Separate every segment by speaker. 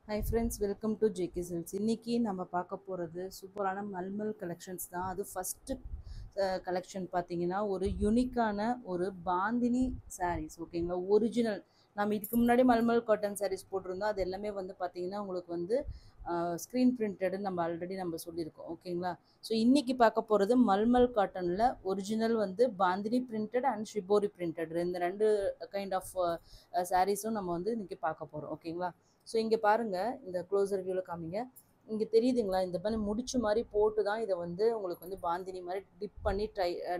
Speaker 1: Hi friends, welcome to JK silks. இன்றைக்கி நம்ம பார்க்க போகிறது சூப்பரான மல்மல் கலெக்ஷன்ஸ் தான். அது ஃபஸ்ட்டு கலெக்ஷன் பார்த்தீங்கன்னா, ஒரு யூனிக்கான ஒரு பாந்தினி சாரீஸ். ஓகேங்களா, ஒரிஜினல். நம்ம இதுக்கு முன்னாடி மல்மல் காட்டன் சாரீஸ் போட்டிருந்தோம். அது எல்லாமே வந்து பார்த்தீங்கன்னா உங்களுக்கு வந்து ஸ்க்ரீன் பிரிண்டடுன்னு நம்ம ஆல்ரெடி நம்ம சொல்லியிருக்கோம். ஓகேங்களா, ஸோ இன்றைக்கி பார்க்க போகிறது மல்மல் காட்டனில் ஒரிஜினல் வந்து bandhani printed and shibori printed, இந்த ரெண்டு கைண்ட் ஆஃப் சாரீஸும் நம்ம வந்து இன்றைக்கி பார்க்க போகிறோம். ஓகேங்களா, ஸோ இங்கே பாருங்கள், இந்த க்ளோஸர் வியூவில் காமிங்க. இங்கே தெரியுதுங்களா, இந்த மாதிரி முடிச்சு மாதிரி போட்டு தான் இதை வந்து உங்களுக்கு வந்து பாந்தினி மாதிரி டிப் பண்ணி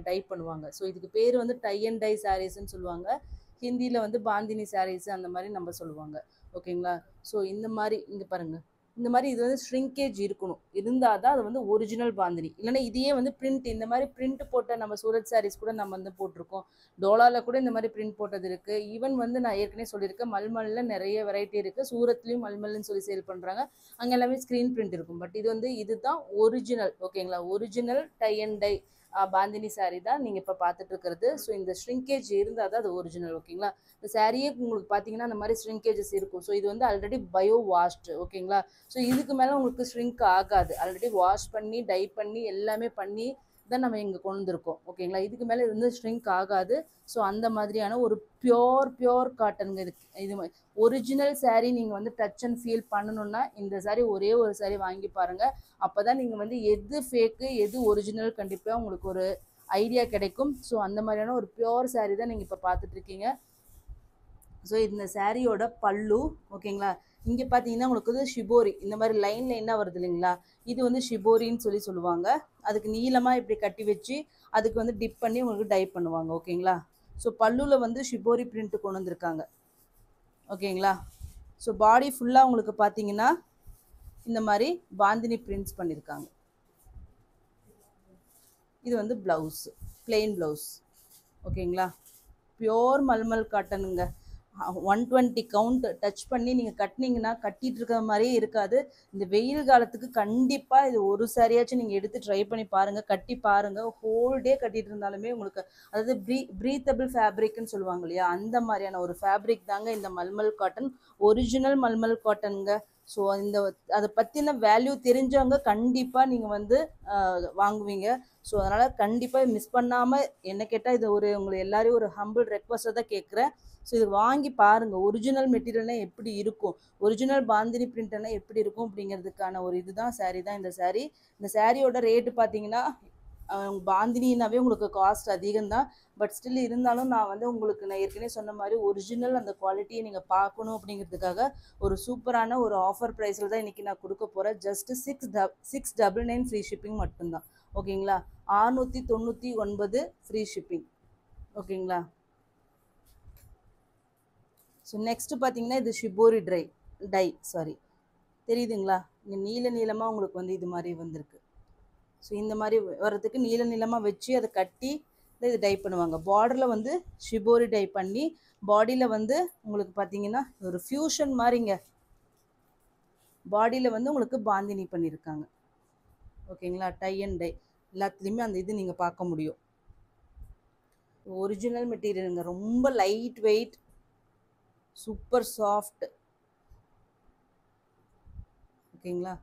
Speaker 1: டை பண்ணுவாங்க. ஸோ இதுக்கு பேர் வந்து டை அண்ட் டை சாரீஸ்ன்னு சொல்லுவாங்க. ஹிந்தியில் வந்து பாந்தினி சாரீஸ் அந்த மாதிரி நம்ம சொல்லுவாங்க. ஓகேங்களா, ஸோ இந்த மாதிரி இங்கே பாருங்கள், இந்த மாதிரி இது வந்து ஷ்ரிங்கேஜ் இருக்கணும், இருந்தால் தான் அது வந்து ஒரிஜினல் பாந்தினி. இல்லைன்னா இதையே வந்து பிரிண்ட், இந்த மாதிரி பிரிண்ட் போட்ட நம்ம சூரத் சாரீஸ் கூட நம்ம வந்து போட்டிருக்கோம். டோலாவில் கூட இந்த மாதிரி பிரிண்ட் போட்டது இருக்குது. ஈவன் வந்து நான் ஏற்கனவே சொல்லியிருக்கேன், மல்மலில் நிறைய வெரைட்டி இருக்குது. சூரத்லேயும் மல்மல்னு சொல்லி சேல் பண்ணுறாங்க. அங்கே எல்லாமே ஸ்க்ரீன் பிரிண்ட் இருக்கும். பட் இது வந்து இதுதான் ஒரிஜினல். ஓகேங்களா, original tie and tie bandhani sari தான் நீங்கள் இப்போ பார்த்துட்டு இருக்கிறது. ஸோ இந்த ஷ்ரிங்கேஜ் இருந்தால் தான் அது ஒரிஜினல். ஓகேங்களா, இந்த சாரியே உங்களுக்கு பார்த்தீங்கன்னா அந்த மாதிரி ஷ்ரிங்கேஜஸ் இருக்கும். ஸோ இது வந்து ஆல்ரெடி பயோ வாஷ்டு. ஓகேங்களா, ஸோ இதுக்கு மேலே உங்களுக்கு ஷ்ரிங்க் ஆகாது. ஆல்ரெடி வாஷ் பண்ணி டை பண்ணி எல்லாமே பண்ணி தான் நம்ம இங்கே கொண்டு வந்திருக்கோம். ஓகேங்களா, இதுக்கு மேலே இது வந்து ஷ்ரிங்க் ஆகாது. ஸோ அந்த மாதிரியான ஒரு பியோர் காட்டனுங்க. இது ஒரிஜினல் சாரீ நீங்கள் வந்து டச் அண்ட் ஃபீல் பண்ணணுன்னா இந்த சாரீ ஒரே ஒரு சாரீ வாங்கி பாருங்கள். அப்போ தான் நீங்கள் வந்து எது ஃபேக்கு எது ஒரிஜினல் கண்டிப்பாக உங்களுக்கு ஒரு ஐடியா கிடைக்கும். ஸோ அந்த மாதிரியான ஒரு பியோர் சாரீ தான் நீங்கள் இப்போ பார்த்துட்ருக்கீங்க. ஸோ இந்த சாரியோட பல்லு. ஓகேங்களா, இங்கே பார்த்தீங்கன்னா உங்களுக்கு வந்து ஷிபோரி இந்த மாதிரி லைன் லைனாக வருது இல்லைங்களா, இது வந்து ஷிபோரின்னு சொல்லுவாங்க. அதுக்கு நீளமாக இப்படி கட்டி வச்சு அதுக்கு வந்து டிப் பண்ணி உங்களுக்கு டை பண்ணுவாங்க. ஓகேங்களா, ஸோ பல்லுவில் வந்து ஷிபோரி பிரிண்ட் கொண்டு வந்திருக்காங்க. ஓகேங்களா, ஸோ பாடி ஃபுல்லாக உங்களுக்கு பார்த்தீங்கன்னா இந்த மாதிரி பாந்தினி பிரிண்ட்ஸ் பண்ணியிருக்காங்க. இது வந்து ப்ளவுஸ், பிளெயின் ப்ளவுஸ். ஓகேங்களா, பியோர் மல்மல் காட்டனுங்க. 120 கவுண்ட் டச் பண்ணி நீங்கள் கட்டினீங்கன்னா கட்டிகிட்டு இருக்கிற மாதிரியே இருக்காது. இந்த வெயில் காலத்துக்கு கண்டிப்பாக இது ஒரு சாரியாச்சும் நீங்கள் எடுத்து ட்ரை பண்ணி பாருங்கள், கட்டி பாருங்கள். ஹோல் டே கட்டிகிட்டு இருந்தாலுமே உங்களுக்கு, அதாவது ப்ரீத்தபிள் ஃபேப்ரிக்னு சொல்லுவாங்க இல்லையா, அந்த மாதிரியான ஒரு ஃபேப்ரிக் தாங்க இந்த மல்மல் காட்டன். ஒரிஜினல் மல்மல் காட்டனுங்க. ஸோ இந்த அதை பற்றின வேல்யூ தெரிஞ்சவங்க கண்டிப்பாக நீங்கள் வந்து வாங்குவீங்க. ஸோ அதனால் கண்டிப்பாக மிஸ் பண்ணாமல், என்ன கேட்டால் இது ஒரு உங்களை எல்லாரையும் ஒரு ஹம்பிள் ரெக்வஸ்ட்டை தான் கேட்குறேன். ஸோ இது வாங்கி பாருங்கள், ஒரிஜினல் மெட்டீரியல்னால் எப்படி இருக்கும், ஒரிஜினல் பாந்தினி பிரிண்ட்னால் எப்படி இருக்கும் அப்படிங்கிறதுக்கான ஒரு இதுதான் சாரீ தான் இந்த சாரீ. இந்த சாரியோட ரேட்டு பார்த்தீங்கன்னா பாந்தினினாவே உங்களுக்கு காஸ்ட் அதிகம்தான். பட் ஸ்டில் இருந்தாலும் நான் வந்து உங்களுக்கு நான் ஏற்கனவே சொன்ன மாதிரி ஒரிஜினல் அந்த குவாலிட்டியை நீங்கள் பார்க்கணும் அப்படிங்கிறதுக்காக ஒரு சூப்பரான ஒரு ஆஃபர் ப்ரைஸில் தான் இன்றைக்கி நான் கொடுக்க போகிறேன். ஜஸ்ட்டு 699 ஃப்ரீ ஷிப்பிங் மட்டும்தான். ஓகேங்களா, 699 ஃப்ரீ ஷிப்பிங். ஓகேங்களா, ஸோ நெக்ஸ்ட்டு பார்த்தீங்கன்னா இது ஷிபோரி டை தெரியுதுங்களா, இங்கே நீளமாக உங்களுக்கு வந்து இது மாதிரி வந்திருக்கு. ஸோ இந்த மாதிரி வர்றதுக்கு நீளமாக வச்சு அதை கட்டி இது டை பண்ணுவாங்க. பார்டரில் வந்து ஷிபோரி டை பண்ணி பாடியில் வந்து உங்களுக்கு பார்த்தீங்கன்னா ஒரு ஃபியூஷன் மாதிரிங்க, பாடியில் வந்து உங்களுக்கு பாந்தினி பண்ணியிருக்காங்க. ஓகேங்களா, டை அண்ட் டை எல்லாத்துலேயுமே அந்த இது நீங்கள் பார்க்க முடியும். ஒரிஜினல் மெட்டீரியலுங்க, ரொம்ப லைட் வெயிட், சூப்பர் சாஃப்ட். ஓகேங்களா,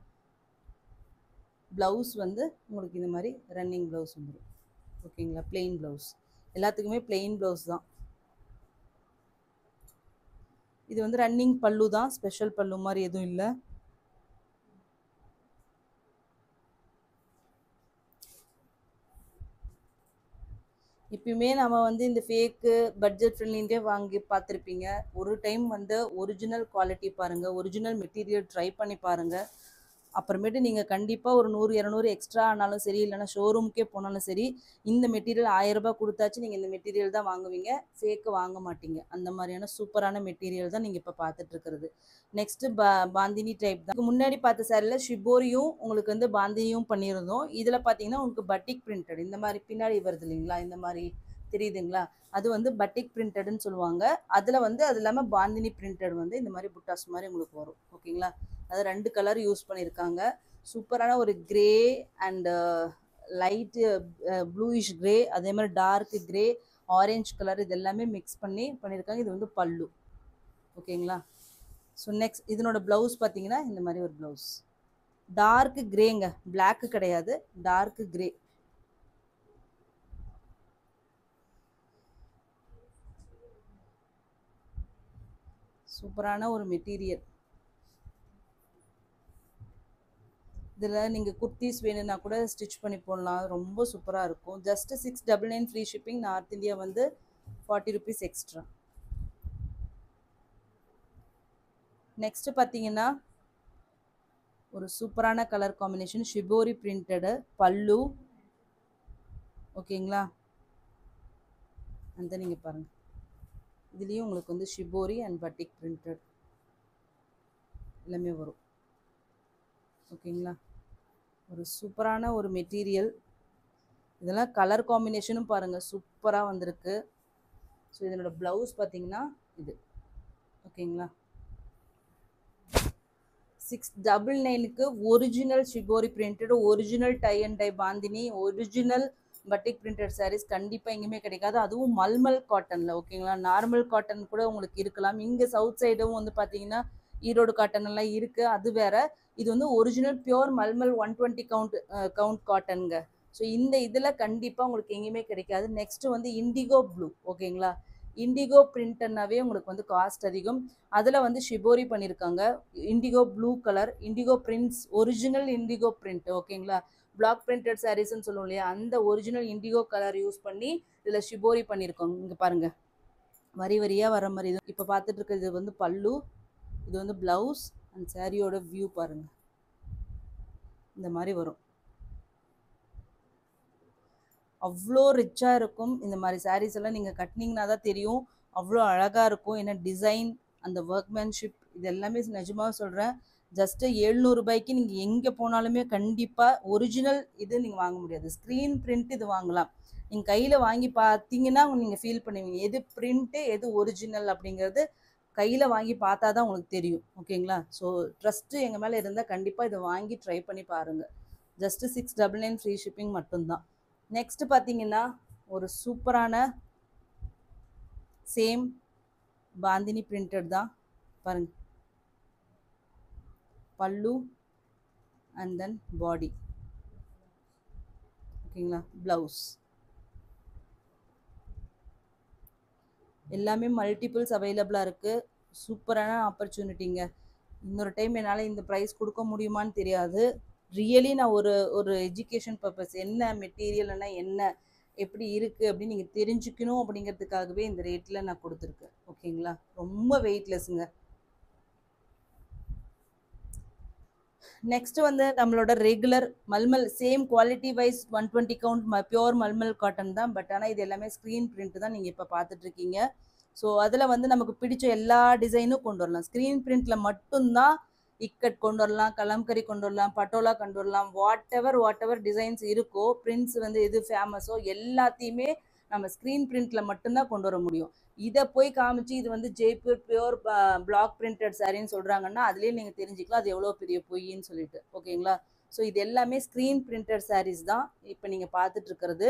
Speaker 1: ப்ளவுஸ் வந்து உங்களுக்கு இந்த மாதிரி ரன்னிங் ப்ளவுஸ் வந்துடும். ஓகேங்களா, பிளெயின் ப்ளவுஸ், எல்லாத்துக்குமே பிளெயின் ப்ளவுஸ் தான். இது வந்து ரன்னிங் பல்லு தான், ஸ்பெஷல் பல்லு மாதிரி எதுவும் இல்லை. எப்பயுமே நம்ம வந்து இந்த ஃபேக்கு பட்ஜெட் ஃப்ரெண்ட்லின்டே வாங்கி பார்த்துருப்பீங்க. ஒரு டைம் வந்து ஒரிஜினல் குவாலிட்டி பாருங்கள், ஒரிஜினல் மெட்டீரியல் ட்ரை பண்ணி பாருங்கள். அப்புறமேட்டு நீங்கள் கண்டிப்பாக ஒரு 100-200 எக்ஸ்ட்ரா ஆனாலும் சரி, இல்லைனா ஷோரூமுக்கே போனாலும் சரி, இந்த மெட்டீரியல் 1000 ரூபாய் கொடுத்தாச்சு நீங்கள் இந்த மெட்டீரியல் தான் வாங்குவீங்க, ஃபேக்கு வாங்க மாட்டீங்க. அந்த மாதிரியான சூப்பரான மெட்டீரியல் தான் நீங்கள் இப்போ பார்த்துட்ருக்கிறது. நெக்ஸ்ட்டு பாந்தினி டைப் தான். முன்னாடி பார்த்த சாரியில் ஷிபோரியும் உங்களுக்கு வந்து பாந்தினியும் பண்ணியிருந்தோம். இதில் பார்த்தீங்கன்னா உங்களுக்கு பட்டிக் பிரிண்டட் இந்த மாதிரி பின்னாடி வருது இல்லைங்களா, இந்த மாதிரி தெரியுதுங்களா, அது வந்து பட்டிக் பிரிண்டட்னு சொல்லுவாங்க. அதில் வந்து அது இல்லாமல் பாந்தினி பிரிண்டட் வந்து இந்த மாதிரி புட்டாஸ் மாதிரி உங்களுக்கு வரும். ஓகேங்களா, அது 2 கலர் யூஸ் பண்ணியிருக்காங்க. சூப்பரான ஒரு grey and light bluish grey, அதே மாதிரி டார்க் கிரே, ஆரஞ்சு கலர், இது எல்லாமே மிக்ஸ் பண்ணியிருக்காங்க. இது வந்து பல்லு. ஓகேங்களா, ஸோ நெக்ஸ்ட் இதனோட ப்ளவுஸ் பார்த்தீங்கன்னா இந்த மாதிரி ஒரு ப்ளவுஸ். டார்க் கிரேங்க, பிளாக் கிடையாது, டார்க் கிரே. சூப்பரான ஒரு மெட்டீரியல். இதில் நீங்கள் குர்த்திஸ் வேணும்னா கூட ஸ்டிச் பண்ணி போடலாம், ரொம்ப சூப்பராக இருக்கும். Just 699 free shipping. North India வந்து 40 ருபீஸ் எக்ஸ்ட்ரா. நெக்ஸ்ட்டு பார்த்தீங்கன்னா ஒரு சூப்பரான கலர் காம்பினேஷன், ஷிபோரி பிரிண்டடு பல்லு. ஓகேங்களா, அந்த நீங்கள் பாருங்கள், இதுலேயும் உங்களுக்கு வந்து ஷிபோரி அண்ட் பட்டிக் பிரிண்டட் எல்லாமே வரும். ஓகேங்களா, ஒரு சூப்பரான ஒரு மெட்டீரியல். இதெல்லாம் கலர் காம்பினேஷனும் பாருங்கள் சூப்பராக வந்திருக்கு. ஸோ இதனோட ப்ளவுஸ் பார்த்தீங்கன்னா இது. ஓகேங்களா, 699க்கு original shibori printed, original tie and tie bandhani, original batik printed sarees கண்டிப்பாக எங்கேயுமே கிடைக்காது. அதுவும் மல்மல் காட்டனில். ஓகேங்களா, நார்மல் காட்டன் கூட உங்களுக்கு இருக்கலாம். இங்கே சவுத் சைடும் வந்து பார்த்தீங்கன்னா ஈரோடு காட்டன் எல்லாம் இருக்குது, அது வேற. இது வந்து ஒரிஜினல் பியோர் மல்மல் 120 கவுண்ட் காட்டனுங்க. ஸோ இந்த இதில் கண்டிப்பாக உங்களுக்கு எங்கேயுமே கிடைக்காது. நெக்ஸ்ட் வந்து இண்டிகோ ப்ளூ. ஓகேங்களா, இண்டிகோ பிரிண்ட்னாவே உங்களுக்கு வந்து காஸ்ட் அதிகம். அதில் வந்து ஷிபோரி பண்ணியிருக்காங்க, indigo blue colour, indigo prints, original indigo print. ஓகேங்களா, பிளாக் பிரிண்டட் சாரீஸ்ன்னு சொல்லுவோம் இல்லையா, அந்த ஒரிஜினல் இண்டிகோ கலர் யூஸ் பண்ணி இதில் ஷிபோரி பண்ணியிருக்கோங்க. இங்கே பாருங்கள், வரி வரியாக வர மாதிரி. இது இப்போ பார்த்துட்டு இருக்கிறது வந்து பல்லு, இது வந்து ப்ளவுஸ் அண்ட் சாரியோட வியூ பாருங்கள், இந்த மாதிரி வரும். அவ்வளோ ரிச்சாக இருக்கும். இந்த மாதிரி சாரீஸ் எல்லாம் நீங்கள் கட்டினீங்கன்னா தான் தெரியும், அவ்வளோ அழகாக இருக்கும். ஏன்னா டிசைன், அந்த ஒர்க்மேன்ஷிப், இது எல்லாமே நிஜமாக சொல்கிறேன். ஜஸ்ட்டு 700 ரூபாய்க்கு நீங்கள் எங்கே போனாலுமே கண்டிப்பாக ஒரிஜினல் இது நீங்கள் வாங்க முடியாது. ஸ்க்ரீன் பிரிண்ட் இது வாங்கலாம். நீங்கள் கையில் வாங்கி பார்த்தீங்கன்னா நீங்கள் ஃபீல் பண்ணுவீங்க எது பிரிண்ட்டு எது ஒரிஜினல் அப்படிங்கிறது. கையில் வாங்கி பார்த்தா தான் உங்களுக்கு தெரியும். ஓகேங்களா, ஸோ ட்ரஸ்ட்டு எங்கள் மேலே இருந்தால் கண்டிப்பாக இதை வாங்கி ட்ரை பண்ணி பாருங்கள். ஜஸ்ட்டு 699 ஃப்ரீ ஷிப்பிங் மட்டும்தான். நெக்ஸ்ட் பார்த்தீங்கன்னா ஒரு சூப்பரான சேம் பாந்தினி பிரிண்டட் தான் பாருங்க, பல்லு அண்ட் தென் பாடி. ஓகேங்களா, ப்ளவுஸ் எல்லாமே மல்டிபிள்ஸ் அவைலபிளாக இருக்குது. சூப்பரான ஆப்பர்ச்சுனிட்டிங்க. இன்னொரு டைம் என்னால் இந்த ப்ரைஸ் கொடுக்க முடியுமான்னு தெரியாது. ரியலி நான் ஒரு எஜுகேஷன் பர்பஸ், என்ன மெட்டீரியல்னா என்ன, எப்படி இருக்குது அப்படின்னு நீங்கள் தெரிஞ்சுக்கணும் அப்படிங்கிறதுக்காகவே இந்த ரேட்டில் நான் கொடுத்துருக்கேன். ஓகேங்களா, ரொம்ப வெயிட்லெஸ்ஸுங்க. நெக்ஸ்ட் வந்து நம்மளோட regular mulmul, same quality wise 120 count pure mulmul cotton தான். பட் ஆனால் இது எல்லாமே ஸ்க்ரீன் பிரிண்ட் தான் நீங்கள் இப்போ பார்த்துட்ருக்கீங்க. ஸோ அதில் வந்து நமக்கு பிடிச்ச எல்லா டிசைனும் கொண்டு வரலாம். ஸ்க்ரீன் பிரிண்டில் மட்டும்தான் இக்கட் கொண்டு வரலாம், கலம்கரி கொண்டு வரலாம், பட்டோலா கொண்டு வரலாம். வாட் எவர் டிசைன்ஸ் இருக்கோ, பிரிண்ட்ஸ் வந்து எது ஃபேமஸோ எல்லாத்தையுமே நம்ம ஸ்க்ரீன் பிரிண்டில் மட்டும்தான் கொண்டு வர முடியும். இதை போய் காமிச்சு இது வந்து ஜெய்ப்பூர் பியோர் பிளாக் பிரிண்டட் சாரின்னு சொல்கிறாங்கன்னா அதுலேயே நீங்கள் தெரிஞ்சுக்கலாம் அது எவ்வளோ பெரிய பொய்ன்னு சொல்லிட்டு. ஓகேங்களா, ஸோ இது எல்லாமே ஸ்க்ரீன் பிரிண்டட் சாரீஸ் தான் இப்போ நீங்கள் பார்த்துட்ருக்கிறது.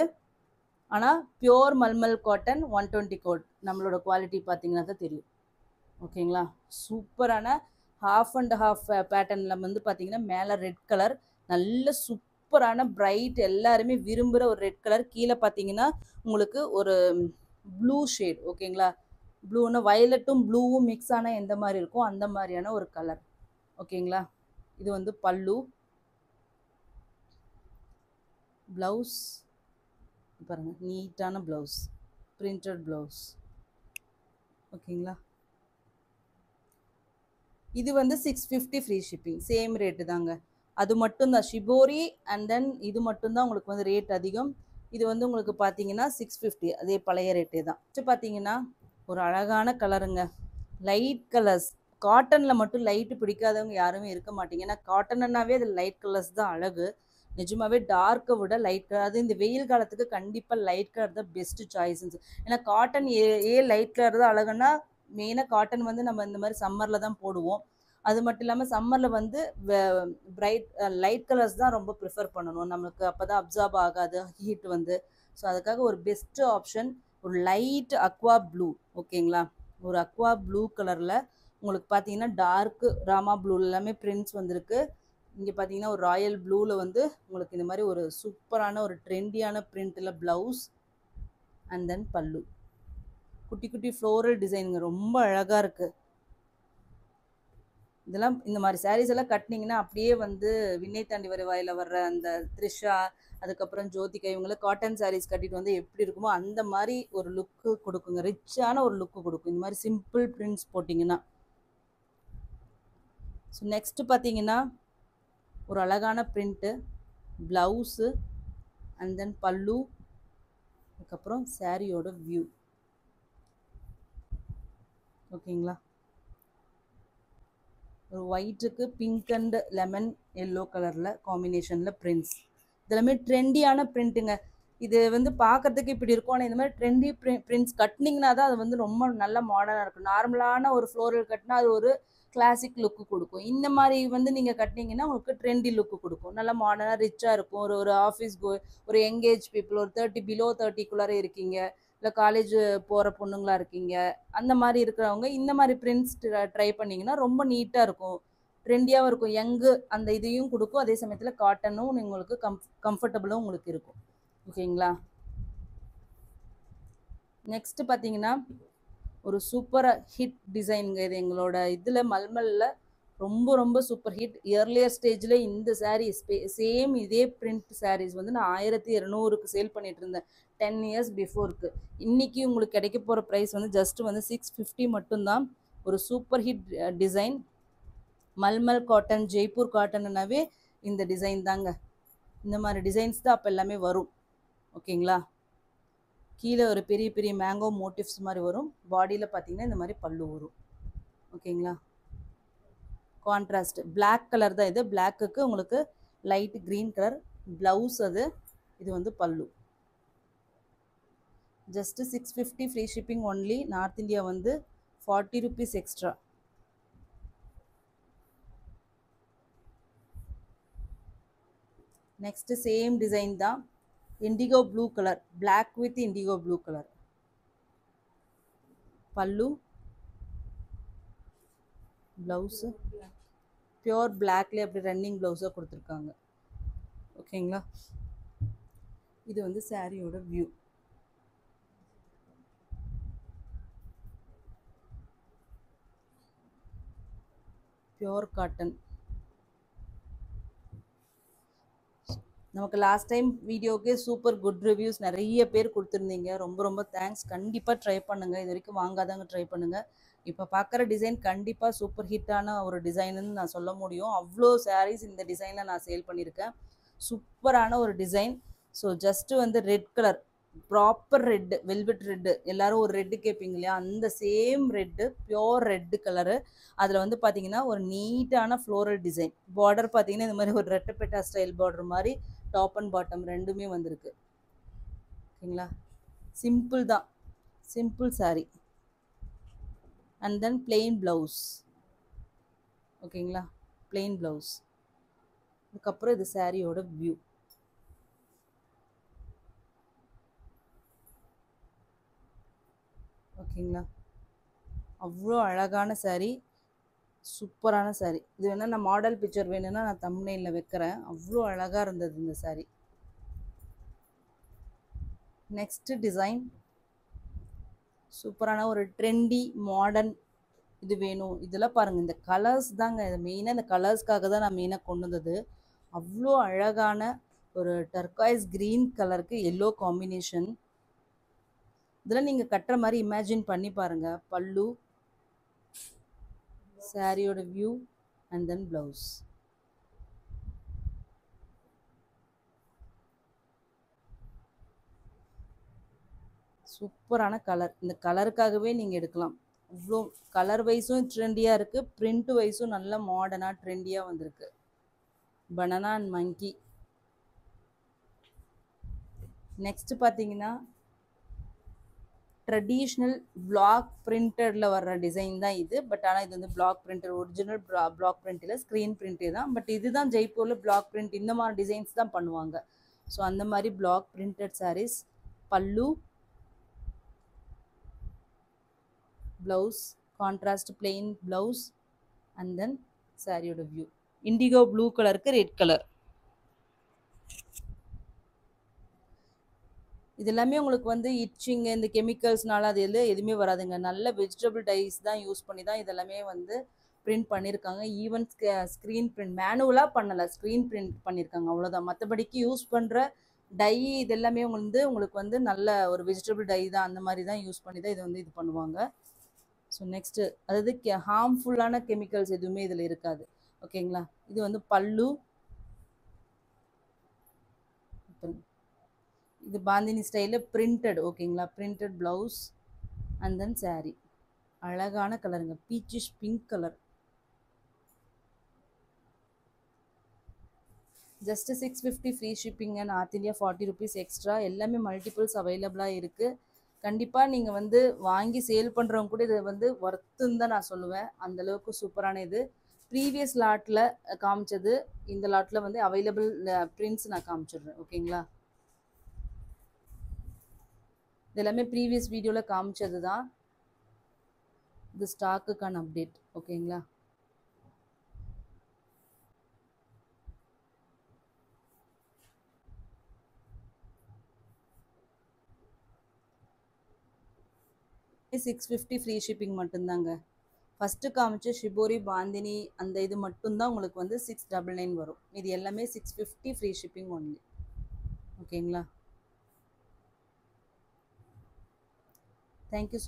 Speaker 1: ஆனால் பியோர் மல்மல் காட்டன் 120 கோட் நம்மளோட குவாலிட்டி பார்த்தீங்கன்னா தான் தெரியும். ஓகேங்களா, சூப்பரான ஹாஃப் அண்ட் ஹாஃப் பேட்டர்னில் வந்து பார்த்தீங்கன்னா மேலே ரெட் கலர், நல்ல சூப்பரான பிரைட், எல்லாருமே விரும்புகிற ஒரு ரெட் கலர். கீழே பார்த்தீங்கன்னா உங்களுக்கு ஒரு ப்ளூ ஷேட். ஓகேங்களா, ப்ளூன்னா வயலட்டும் ப்ளூவும் மிக்ஸ் ஆனால் எந்த மாதிரி இருக்கும் அந்த மாதிரியான ஒரு கலர். ஓகேங்களா, இது வந்து பல்லு, ப்ளவுஸ் பாருங்கள், நீட்டான ப்ளவுஸ், பிரிண்டட் ப்ளவுஸ். ஓகேங்களா, இது வந்து 650 ஃப்ரீ ஷிப்பிங், சேம் ரேட்டு தாங்க. அது மட்டும்தான் ஷிபோரி அண்ட் தென் இது மட்டும்தான் உங்களுக்கு வந்து ரேட் அதிகம். இது வந்து உங்களுக்கு பார்த்தீங்கன்னா 650, அதே பழைய ரேட்டே தான். பார்த்தீங்கன்னா ஒரு அழகான கலருங்க, லைட் கலர்ஸ். காட்டனில் மட்டும் லைட்டு பிடிக்காதவங்க யாருமே இருக்க மாட்டீங்க. ஏன்னா காட்டன்னாவே அது லைட் கலர்ஸ் தான் அழகு. நிஜமாவே டார்க்கை விட லைட் கலர், அது இந்த வெயில் காலத்துக்கு கண்டிப்பாக லைட் கலர் தான் பெஸ்ட்டு சாய்ஸ்ன்னு. ஏன்னா காட்டன் லைட் கலர் தான் அழகுன்னா, மெயினாக காட்டன் வந்து நம்ம இந்த மாதிரி சம்மரில் தான் போடுவோம். அது மட்டும் இல்லாமல் சம்மரில் வந்து பிரைட் லைட் கலர்ஸ் தான் ரொம்ப ப்ரிஃபர் பண்ணணும், நம்மளுக்கு அப்போ தான் அப்சார்ப் ஆகாது ஹீட் வந்து. ஸோ அதுக்காக ஒரு பெஸ்ட்டு ஆப்ஷன் ஒரு லைட் அக்வா ப்ளூ. ஓகேங்களா, ஒரு அக்வா ப்ளூ கலரில் உங்களுக்கு பார்த்தீங்கன்னா டார்க் ராமா ப்ளூவில் எல்லாமே பிரிண்ட்ஸ் வந்திருக்கு. இங்கே பார்த்தீங்கன்னா ஒரு ராயல் ப்ளூவில் வந்து உங்களுக்கு இந்த மாதிரி ஒரு சூப்பரான ஒரு ட்ரெண்டியான பிரிண்ட்டில் ப்ளவுஸ் அண்ட் தென் பல்லு. குட்டி குட்டி ஃப்ளோரல் டிசைனுங்க, ரொம்ப அழகாக இருக்குது. இதெல்லாம் இந்த மாதிரி சாரீஸ் எல்லாம் கட்டினீங்கன்னா அப்படியே வந்து விண்ணை தாண்டி வருவாயில் வர்ற அந்த த்ரிஷா, அதுக்கப்புறம் ஜோதிகா, இவங்கள காட்டன் சாரீஸ் கட்டிட்டு வந்து எப்படி இருக்குமோ அந்த மாதிரி ஒரு லுக்கு கொடுக்குங்க. ரிச்சான ஒரு லுக்கு கொடுக்கும் இந்த மாதிரி சிம்பிள் பிரிண்ட்ஸ் போட்டிங்கன்னா. ஸோ நெக்ஸ்ட்டு பார்த்தீங்கன்னா ஒரு அழகான பிரிண்ட்டு, ப்ளவுஸு அண்ட் தென் பல்லு, அதுக்கப்புறம் சாரியோட வியூ. ஓகேங்களா, ஒரு ஒயிட்டுக்கு பிங்க் அண்ட் லெமன் எல்லோ கலரில் காம்பினேஷனில் பிரிண்ட்ஸ். இதெல்லாமே ட்ரெண்டியான பிரிண்ட்டுங்க. இது வந்து பார்க்கறதுக்கு இப்படி இருக்கும், ஆனால் இந்த மாதிரி ட்ரெண்டி பிரிண்ட்ஸ் கட்டினீங்கன்னா தான் அது வந்து ரொம்ப நல்ல மாடர்னாக இருக்கும். நார்மலான ஒரு ஃப்ளோரல் கட்டினா அது ஒரு கிளாசிக் லுக்கு கொடுக்கும். இந்த மாதிரி வந்து நீங்கள் கட்டினீங்கன்னா உங்களுக்கு ட்ரெண்டி லுக்கு கொடுக்கும், நல்ல மாடர்னாக ரிச்சாக இருக்கும். ஒரு ஒரு ஆஃபீஸ் ஒரு யங்கேஜ் பீப்புள், ஒரு 30 பிலோ 30க்குள்ளார இருக்கீங்க, இல்லை காலேஜ் போகிற பொண்ணுங்களா இருக்கீங்க, அந்த மாதிரி இருக்கிறவங்க இந்த மாதிரி பிரிண்ட்ஸ் ட்ரை பண்ணிங்கன்னா ரொம்ப நீட்டாக இருக்கும், ட்ரெண்டியாகவும் இருக்கும். யங்கு அந்த இதையும் கொடுக்கும், அதே சமயத்தில் காட்டனும் உங்களுக்கு கம்ஃபர்டபுளும் உங்களுக்கு இருக்கும். ஓகேங்களா, நெக்ஸ்ட்டு பார்த்தீங்கன்னா ஒரு சூப்பர் ஹிட் டிசைனுங்க. இது எங்களோட இதில் மல்மலில் ரொம்ப ரொம்ப சூப்பர் ஹிட். இயர்லியர் ஸ்டேஜில் இந்த சாரீ சேம் இதே பிரிண்ட் சாரீஸ் வந்து நான் 1200க்கு சேல் பண்ணிட்டு இருந்தேன் 10 இயர்ஸ் பிஃபோருக்கு. இன்றைக்கி உங்களுக்கு கிடைக்க போகிற ப்ரைஸ் வந்து ஜஸ்ட்டு வந்து 650 மட்டும்தான். ஒரு super hit design, mulmul cotton, Jaipur காட்டன்னாவே இந்த டிசைன் தாங்க. இந்த மாதிரி டிசைன்ஸ் தான் அப்போ எல்லாமே வரும். ஓகேங்களா, கீழே ஒரு பெரிய பெரிய மேங்கோ மோட்டிவ்ஸ் மாதிரி வரும், பாடியில் பார்த்தீங்கன்னா இந்த மாதிரி பல்லு வரும். ஓகேங்களா, கான்ட்ராஸ்ட் பிளாக் கலர் தான் இது, பிளாக்குக்கு உங்களுக்கு லைட் க்ரீன் கலர் ப்ளவுஸ், அது இது வந்து pallu. Just 650 free shipping only. North India வந்து 40 rupees extra. Next same design தான், indigo blue colour, black with indigo blue colour pallu, blouse pure பிளாக்லேயே அப்படி ரன்னிங் ப்ளவுஸாக கொடுத்துருக்காங்க. ஓகேங்களா, இது வந்து சாரியோட வியூ. Pure cotton. நமக்கு லாஸ்ட் டைம் வீடியோக்கே சூப்பர் குட் ரிவ்யூஸ் நிறைய பேர் கொடுத்துருந்தீங்க, ரொம்ப ரொம்ப தேங்க்ஸ். கண்டிப்பாக ட்ரை பண்ணுங்கள், இது வரைக்கும் வாங்காதவங்க ட்ரை பண்ணுங்கள். இப்போ பார்க்குற டிசைன் கண்டிப்பாக சூப்பர் ஹிட்டான ஒரு டிசைனுன்னு நான் சொல்ல முடியும். அவ்வளோ சாரீஸ் இந்த டிசைனில் நான் சேல் பண்ணியிருக்கேன், சூப்பரான ஒரு டிசைன். ஸோ ஜஸ்ட்டு வந்து red colour, proper red, velvet red, எல்லோரும் ஒரு ரெட்டு கேட்பீங்க இல்லையா, அந்த same red, pure red colour. அதில் வந்து பார்த்தீங்கன்னா ஒரு நீட்டான ஃப்ளோரல் டிசைன், பார்டர் பார்த்தீங்கன்னா இந்த மாதிரி ஒரு ரெட்டப்பெட்டா ஸ்டைல் பார்டர் மாதிரி டாப் அண்ட் பாட்டம் ரெண்டுமே வந்திருக்கு. ஓகேங்களா, சிம்பிள் தான், simple sari and then plain blouse. ஓகேங்களா, பிளெயின் ப்ளவுஸ். அதுக்கப்புறம் இது சாரியோட வியூ. ஓகேங்களா, அவ்வளோ அழகான சாரீ, சூப்பரான சாரீ. இது வேணால் நான் மாடல் பிக்சர் வேணும்னா நான் தம்ப்நெயிலில் வைக்கிறேன், அவ்வளோ அழகாக இருந்தது இந்த சாரீ. நெக்ஸ்ட்டு டிசைன் சூப்பரான ஒரு ட்ரெண்டி மாடர்ன் இது வேணும். இதெல்லாம் பாருங்கள், இந்த கலர்ஸ் தாங்க, இது மெயினாக இந்த கலர்ஸ்க்காக தான் நான் மெயினாக கொண்டு வந்தது. அவ்வளோ அழகான ஒரு டர்காய்ஸ் க்ரீன் கலருக்கு எல்லோ காம்பினேஷன். இதெல்லாம் நீங்கள் கட்டுற மாதிரி இமேஜின் பண்ணி பாருங்கள். பல்லு, சாரியோட வியூ அண்ட் தென் ப்ளவுஸ். சூப்பரான கலர், இந்த கலருக்காகவே நீங்கள் எடுக்கலாம். அவ்வளோ கலர் வைஸும் ட்ரெண்டியாக இருக்குது, பிரிண்ட் வைஸும் நல்ல மாடர்னாக ட்ரெண்டியாக வந்திருக்கு. Banana and monkey. நெக்ஸ்ட்டு பார்த்தீங்கன்னா ட்ரெடிஷ்னல் பிளாக் பிரிண்டடில் வர்ற டிசைன் தான் இது. பட் ஆனால் இது வந்து block printed, original block print இல்லை, ஸ்க்ரீன் பிரிண்டே தான். பட் இதுதான் ஜெய்ப்பூரில் பிளாக் பிரிண்ட், இந்த மாதிரி டிசைன்ஸ் தான் பண்ணுவாங்க. ஸோ அந்த மாதிரி black printed sarees. Pallu, blouse contrast plain blouse and then சாரியோட வியூ. இண்டிகோ ப்ளூ கலருக்கு ரெட் கலர். இது எல்லாமே உங்களுக்கு வந்து இச்சிங் இந்த கெமிக்கல்ஸ்னால அது எதுவுமே வராதுங்க. நல்ல வெஜிடபிள் டைஸ் தான் யூஸ் பண்ணி தான் இதெல்லாமே வந்து பிரிண்ட் பண்ணியிருக்காங்க. ஈவன் ஸ்க்ரீன் பிரிண்ட் மேனுவலாக பண்ணலை, ஸ்க்ரீன் பிரிண்ட் பண்ணியிருக்காங்க, அவ்வளோதான். மற்றபடிக்கு யூஸ் பண்ணுற டை இது எல்லாமே உங்களுக்கு வந்து நல்ல ஒரு வெஜிடபிள் டை தான், அந்த மாதிரி தான் யூஸ் பண்ணி தான் இதை வந்து இது பண்ணுவாங்க. ஸோ நெக்ஸ்ட்டு அதாவது ஹார்ம்ஃபுல்லான கெமிக்கல்ஸ் எதுவுமே இதில் இருக்காது. ஓகேங்களா. இது வந்து பல்லு. இது பாந்தினி ஸ்டைலில் பிரிண்டட். ஓகேங்களா. பிரிண்டட் ப்ளவுஸ் அண்ட் தென் சாரீ. அழகான கலருங்க, peachish pink colour. Just 650 free shipping and north India 40 rupees extra. எல்லாமே மல்டிபிள்ஸ் அவைலபிளாக இருக்குது. கண்டிப்பாக நீங்கள் வந்து வாங்கி சேல் பண்ணுறவங்க கூட இது வந்து ஒர்த்துன்னு தான் நான் சொல்லுவேன். அந்தளவுக்கு சூப்பரான இது. ப்ரீவியஸ் லாட்டில் காமிச்சது இந்த லாட்டில் வந்து அவைலபிள் பிரிண்ட்ஸ் நான் காமிச்சிடுறேன். ஓகேங்களா. இது எல்லாமே ப்ரீவியஸ் வீடியோவில் காமிச்சது தான். இது ஸ்டாக்குக்கான அப்டேட். ஓகேங்களா. $650 ஃப்ரீ ஷிப்பிங் மட்டும்தாங்க. ஃபஸ்ட்டு காமிச்ச ஷிபோரி பாந்தினி அந்த இது மட்டும்தான் உங்களுக்கு வந்து 699 வரும். இது எல்லாமே 650 ஃப்ரீ ஷிப்பிங் ஒன்லி. ஓகேங்களா. தேங்க்யூ.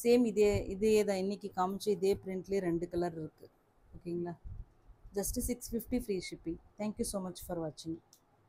Speaker 1: சேம் இதே தான் இன்றைக்கி காமிச்சு இதே பிரிண்ட்லேயே 2 கலர் இருக்குது. ஓகேங்களா. Just 650 free shipping. Thank you so much for வாட்சிங்.